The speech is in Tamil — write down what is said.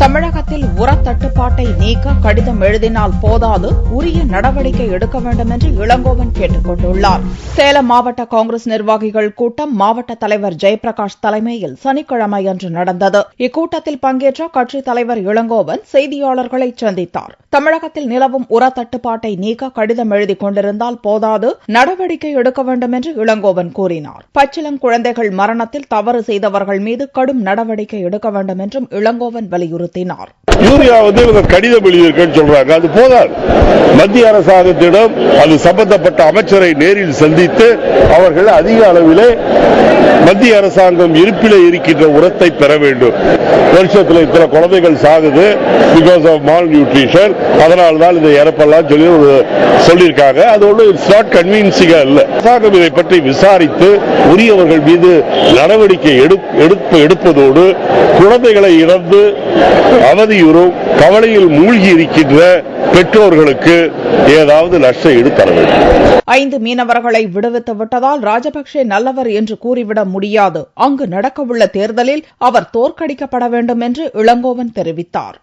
தமிழகத்தில் உரத்தட்டுப்பாட்டை நீக்க கடிதம் எழுதினால் போதாது, உரிய நடவடிக்கை எடுக்க வேண்டும் என்று இளங்கோவன் கேட்டுக் கொண்டுள்ளார். சேலம் மாவட்ட காங்கிரஸ் நிர்வாகிகள் கூட்டம் மாவட்ட தலைவர் ஜெயபிரகாஷ் தலைமையில் சனிக்கிழமையன்று நடந்தது. இக்கூட்டத்தில் பங்கேற்ற கட்சித் தலைவர் இளங்கோவன் செய்தியாளர்களை சந்தித்தார். தமிழகத்தில் நிலவும் உரத்தட்டுப்பாட்டை நீக்க கடிதம் எழுதிக் கொண்டிருந்தால் போதாது, நடவடிக்கை எடுக்க வேண்டும் என்று இளங்கோவன் கூறினார். பச்சிளம் குழந்தைகள் மரணத்தில் தவறு செய்தவர்கள் மீது கடும் நடவடிக்கை எடுக்க வேண்டும் என்றும் இளங்கோவன் வலியுறுத்தினார். யூரியா இவங்க கடிதம் எழுதியிருக்கேன்னு சொல்றாங்க, அது போதாது. மத்திய அரசாங்கத்திடம் அது சம்பந்தப்பட்ட அமைச்சரை நேரில் சந்தித்து அவர்கள் அதிக அளவிலே மத்திய அரசாங்கம் இருப்பிலே இருக்கின்ற உரத்தை பெற வேண்டும். வருஷத்தில் இத்தனை குழந்தைகள் சாகுது பிகாஸ் ஆஃப் மால் நியூட்ரிஷன், அதனால்தான் இந்த இறப்பெல்லாம் சொல்லியிருக்காங்க. அதோடு இட்ஸ் நாட் கன்வின்சிங்கா இல்ல. அரசாங்கம் இதை பற்றி விசாரித்து உரியவர்கள் மீது நடவடிக்கை எடுப்பதோடு குழந்தைகளை இழந்து அவதியுறும் கவலையில் மூழ்கி இருக்கின்ற பெற்றோர்களுக்கு ஏதாவது நஷ்ட ஈடு தர வேண்டும். 5 மீனவர்களை விடுவித்து விட்டதால் ராஜபக்சே நல்லவர் என்று கூறிவிட முடியாது. அங்கு நடக்கவுள்ள தேர்தலில் அவர் தோற்கடிக்கப்பட வேண்டும் என்று இளங்கோவன் தெரிவித்தார்.